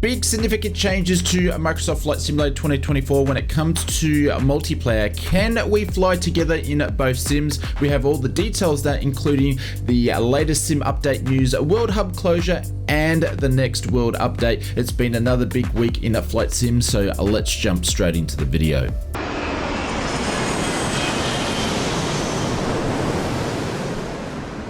Big significant changes to Microsoft Flight Simulator 2024 when it comes to multiplayer. Can we fly together in both sims? We have all the details that, including the latest sim update news, World Hub closure, and the next world update. It's been another big week in Flight Sim, so let's jump straight into the video.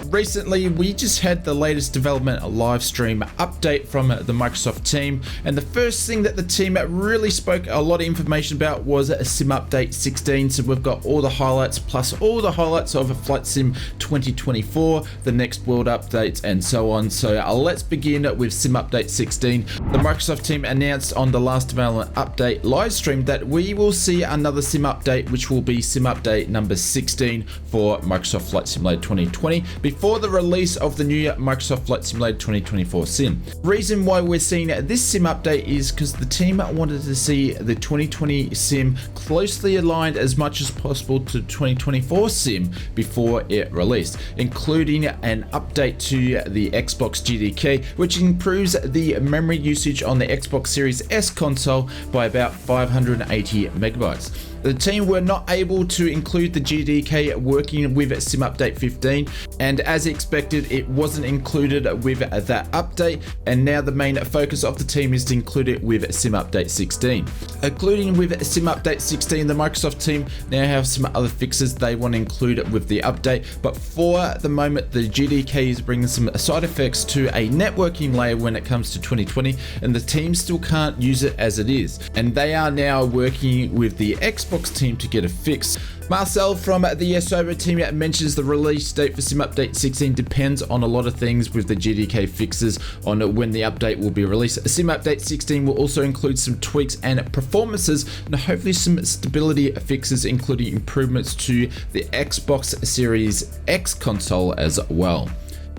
Recently, we just had the latest development live stream update from the Microsoft team, and the first thing that the team really spoke a lot of information about was Sim Update 16. So we've got all the highlights plus all the highlights of Flight Sim 2024, the next world updates, and so on. So let's begin with Sim Update 16. The Microsoft team announced on the last development update live stream that we will see another Sim Update, which will be Sim Update number 16 for Microsoft Flight Simulator 2020. Before the release of the new Microsoft Flight Simulator 2024 sim. Reason why we're seeing this sim update is because the team wanted to see the 2020 sim closely aligned as much as possible to 2024 sim before it released, including an update to the Xbox GDK, which improves the memory usage on the Xbox Series S console by about 580 megabytes. The team were not able to include the GDK working with Sim Update 15, and as expected, it wasn't included with that update, and now the main focus of the team is to include it with Sim Update 16. Including with Sim Update 16, the Microsoft team now have some other fixes they want to include with the update, but for the moment, the GDK is bringing some side effects to a networking layer when it comes to 2020, and the team still can't use it as it is, and they are now working with the Xbox team to get a fix. Marcel from the Yesoba team mentions the release date for Sim Update 16 depends on a lot of things with the GDK fixes on when the update will be released. Sim Update 16 will also include some tweaks and performances, and hopefully some stability fixes, including improvements to the Xbox Series X console as well.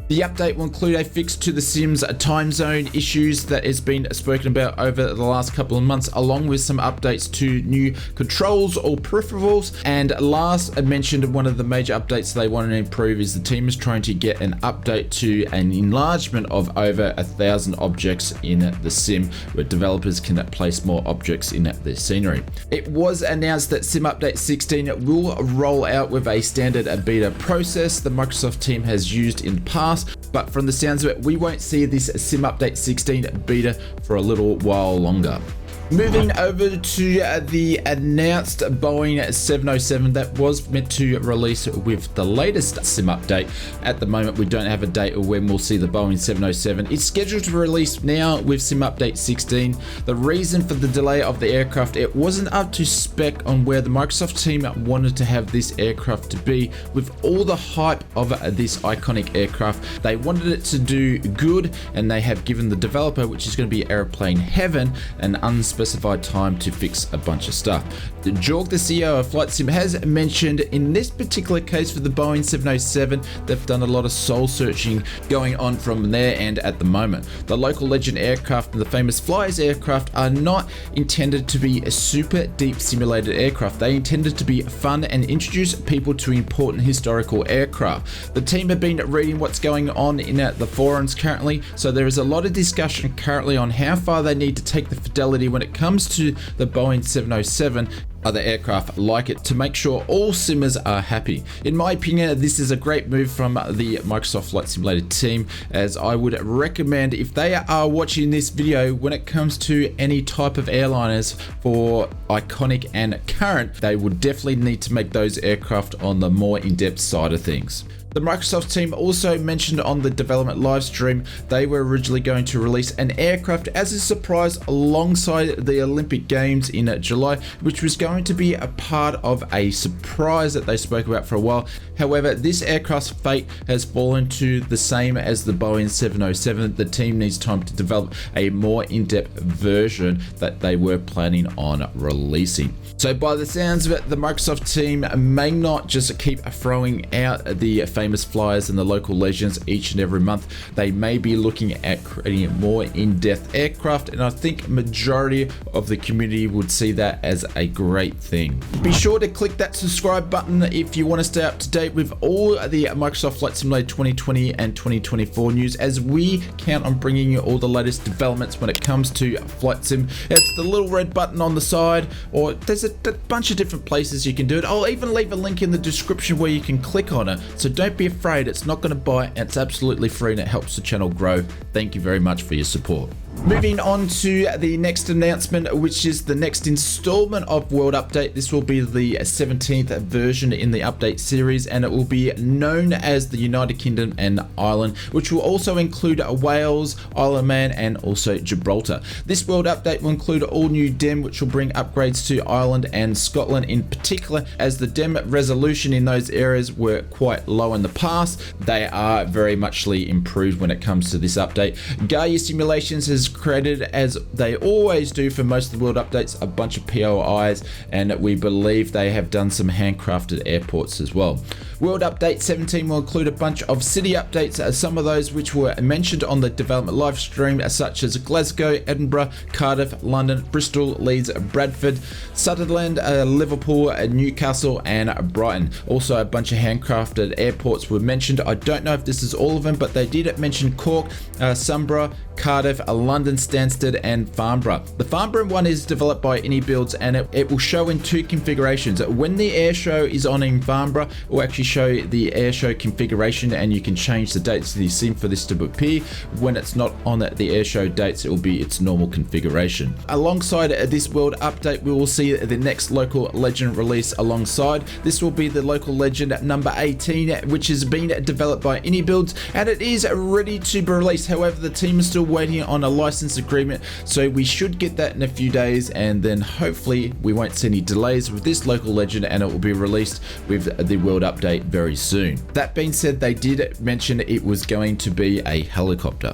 The update will include a fix to the Sims time zone issues that has been spoken about over the last couple of months, along with some updates to new controls or peripherals. And last, I mentioned one of the major updates they want to improve is the team is trying to get an update to an enlargement of over 1,000 objects in the sim, where developers can place more objects in the scenery. It was announced that Sim Update 16 will roll out with a standard beta process the Microsoft team has used in the past, but from the sounds of it, we won't see this Sim Update 16 beta for a little while longer. Moving over to the announced Boeing 707 that was meant to release with the latest sim update. At the moment, we don't have a date of when we'll see the Boeing 707. It's scheduled to release now with Sim Update 16. The reason for the delay of the aircraft, it wasn't up to spec on where the Microsoft team wanted to have this aircraft to be. With all the hype of this iconic aircraft, they wanted it to do good, and they have given the developer, which is going to be Airplane Heaven, an unspecified time to fix a bunch of stuff. Jorg, the CEO of Flight Sim, has mentioned in this particular case for the Boeing 707, they've done a lot of soul searching going on from their end at the moment. The local legend aircraft and the famous Flyers aircraft are not intended to be a super deep simulated aircraft. They intended to be fun and introduce people to important historical aircraft. The team have been reading what's going on in the forums currently, so there is a lot of discussion currently on how far they need to take the fidelity when it comes to the Boeing 707, other aircraft like it, to make sure all simmers are happy. In my opinion, this is a great move from the Microsoft Flight Simulator team, as I would recommend, if they are watching this video, when it comes to any type of airliners for iconic and current, they would definitely need to make those aircraft on the more in-depth side of things. The Microsoft team also mentioned on the development live stream they were originally going to release an aircraft as a surprise alongside the Olympic Games in July, which was going to be a part of a surprise that they spoke about for a while. However, this aircraft's fate has fallen to the same as the Boeing 707. The team needs time to develop a more in-depth version that they were planning on releasing. So by the sounds of it, the Microsoft team may not just keep throwing out the famous flyers and the local legends each and every month, they may be looking at creating more in-depth aircraft, and I think majority of the community would see that as a great thing. Be sure to click that subscribe button if you want to stay up to date with all the Microsoft Flight Simulator 2020 and 2024 news, as we count on bringing you all the latest developments when it comes to Flight Sim. It's the little red button on the side, or there's a bunch of different places you can do it. I'll even leave a link in the description where you can click on it, so don't be afraid. It's not going to bite, and it's absolutely free, and it helps the channel grow. Thank you very much for your support. Moving on to the next announcement, which is the next installment of World Update. This will be the 17th version in the update series, and it will be known as the United Kingdom and Ireland, which will also include Wales, Isle of Man, and also Gibraltar. This World Update will include all new DEM, which will bring upgrades to Ireland and Scotland in particular, as the DEM resolution in those areas were quite low in the past. They are very muchly improved when it comes to this update. Gaia Simulations has created, as they always do for most of the world updates, a bunch of POIs, and we believe they have done some handcrafted airports as well. World Update 17 will include a bunch of city updates, some of those which were mentioned on the development live stream, such as Glasgow, Edinburgh, Cardiff, London, Bristol, Leeds, Bradford, Sutherland, Liverpool, Newcastle, and Brighton. Also, a bunch of handcrafted airports were mentioned. I don't know if this is all of them, but they did mention Cork, Sunborough, Cardiff, London, Stansted, and Farnborough. The Farnborough one is developed by AnyBuilds, and it will show in two configurations. When the airshow is on in Farnborough, it will actually show the airshow configuration, and you can change the dates of the sim for this to appear. When it's not on the airshow dates, it will be its normal configuration. Alongside this world update, we will see the next local legend release alongside. This will be the local legend number 18, which has been developed by AnyBuilds, and it is ready to be released. However, the team is still waiting on a license agreement, so we should get that in a few days, and then hopefully we won't see any delays with this local legend, and it will be released with the world update very soon. That being said, they did mention it was going to be a helicopter.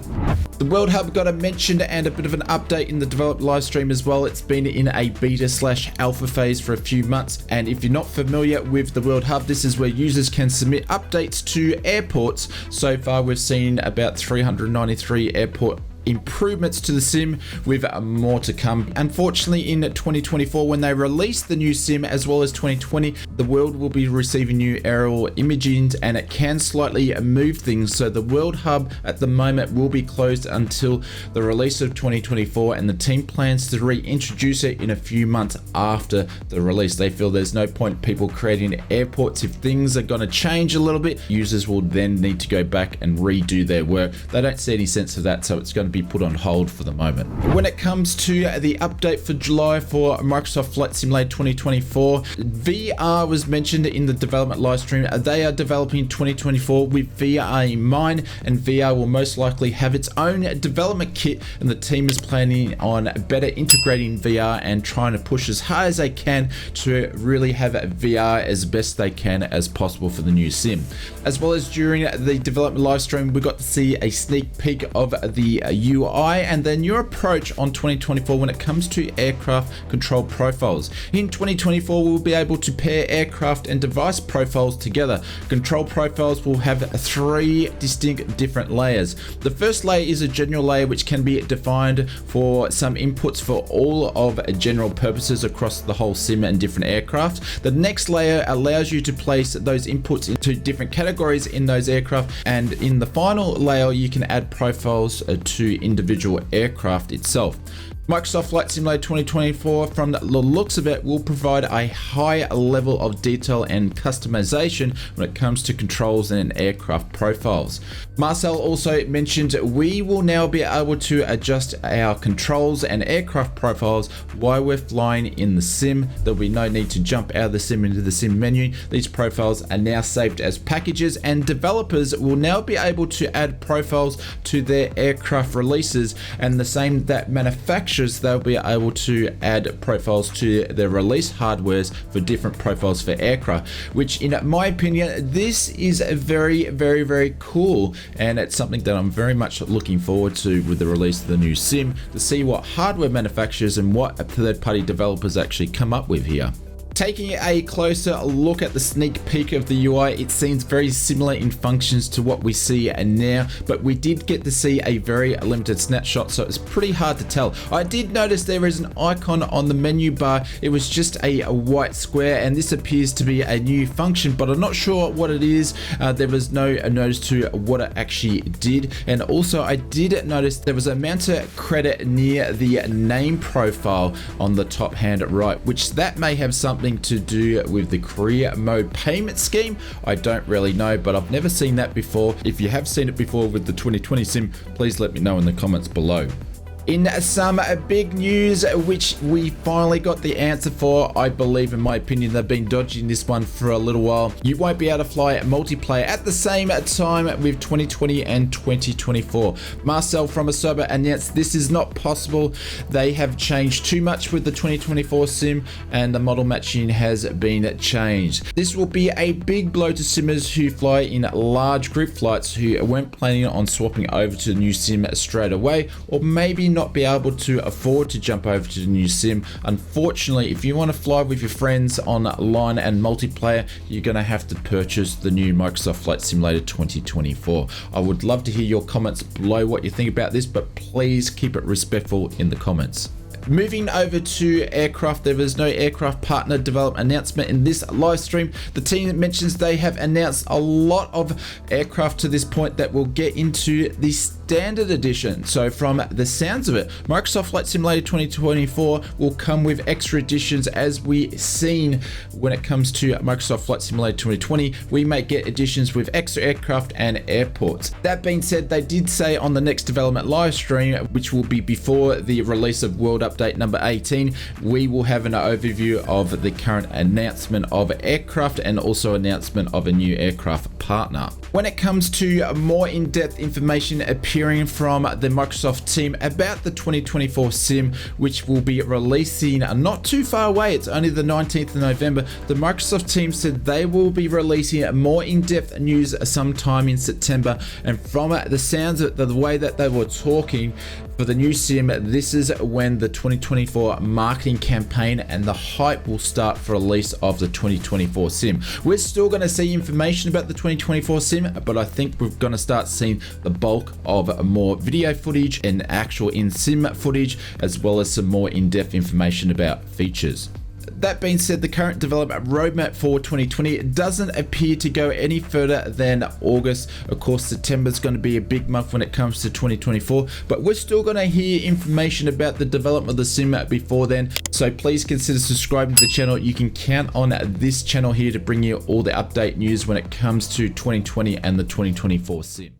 The World Hub got a mention and a bit of an update in the developed live stream as well. It's been in a beta/alpha phase for a few months, and if you're not familiar with the World Hub, this is where users can submit updates to airports. So far we've seen about 393 airport improvements to the sim, with more to come. Unfortunately, in 2024, when they release the new sim as well as 2020, the world will be receiving new aerial imaging, and it can slightly move things. So the World Hub at the moment will be closed until the release of 2024, and the team plans to reintroduce it in a few months after the release. They feel there's no point people creating airports if things are going to change a little bit. Users will then need to go back and redo their work. They don't see any sense of that, so it's going to be put on hold for the moment. When it comes to the update for July for Microsoft Flight Simulator 2024, VR was mentioned in the development live stream. They are developing 2024 with VR in mind, and VR will most likely have its own development kit, and the team is planning on better integrating VR and trying to push as hard as they can to really have VR as best they can as possible for the new sim. As well as during the development live stream, we got to see a sneak peek of the UI and the new approach on 2024 when it comes to aircraft control profiles. In 2024, we'll be able to pair aircraft and device profiles together. Control profiles will have 3 distinct different layers. The first layer is a general layer which can be defined for some inputs for all of general purposes across the whole sim and different aircraft. The next layer allows you to place those inputs into different categories in those aircraft, and in the final layer you can add profiles to individual aircraft itself. Microsoft Flight Simulator 2024, from the looks of it, will provide a high level of detail and customization when it comes to controls and aircraft profiles. Marcel also mentioned we will now be able to adjust our controls and aircraft profiles while we're flying in the sim. There'll be no need to jump out of the sim into the sim menu. These profiles are now saved as packages, and developers will now be able to add profiles to their aircraft releases, and the same that manufacturers, they'll be able to add profiles to their release hardwares for different profiles for aircraft, which in my opinion, this is very, very, very cool, and it's something that I'm very much looking forward to with the release of the new sim, to see what hardware manufacturers and what third-party developers actually come up with here. Taking a closer look at the sneak peek of the UI, it seems very similar in functions to what we see now, but we did get to see a very limited snapshot, so it's pretty hard to tell. I did notice there is an icon on the menu bar. It was just a white square, and this appears to be a new function, but I'm not sure what it is. There was no notice to what it actually did, and also I did notice there was a mounted credit near the name profile on the top hand right, which that may have something to do with the career mode payment scheme. I don't really know, but I've never seen that before. If you have seen it before with the 2020 sim, please let me know in the comments below. In some big news, which we finally got the answer for, I believe, in my opinion, they've been dodging this one for a little while. You won't be able to fly multiplayer at the same time with 2020 and 2024. Marcel from Asoba announced this is not possible. They have changed too much with the 2024 sim, and the model matching has been changed. This will be a big blow to simmers who fly in large group flights who weren't planning on swapping over to the new sim straight away, or maybe not be able to afford to jump over to the new sim. Unfortunately, if you want to fly with your friends online and multiplayer, you're going to have to purchase the new Microsoft Flight Simulator 2024. I would love to hear your comments below what you think about this, but please keep it respectful in the comments. Moving over to aircraft, there was no aircraft partner development announcement in this live stream. The team mentions they have announced a lot of aircraft to this point that will get into the standard edition. So from the sounds of it, Microsoft Flight Simulator 2024 will come with extra editions, as we seen when it comes to Microsoft Flight Simulator 2020. We may get editions with extra aircraft and airports. That being said, they did say on the next development live stream, which will be before the release of World Update number 18, we will have an overview of the current announcement of aircraft and also announcement of a new aircraft partner. When it comes to more in-depth information appearing from the Microsoft team about the 2024 sim, which will be releasing not too far away, it's only the 19th of November, the Microsoft team said they will be releasing more in-depth news sometime in September. And from the sounds of the way that they were talking for the new sim, this is when the 2024 marketing campaign and the hype will start for release of the 2024 sim. We're still going to see information about the 2024 sim, but I think we're going to start seeing the bulk of more video footage and actual in-sim footage, as well as some more in-depth information about features. That being said, the current development roadmap for 2020 doesn't appear to go any further than August. Of course, September is going to be a big month when it comes to 2024, but we're still going to hear information about the development of the sim before then. So please consider subscribing to the channel. You can count on this channel here to bring you all the update news when it comes to 2020 and the 2024 sim.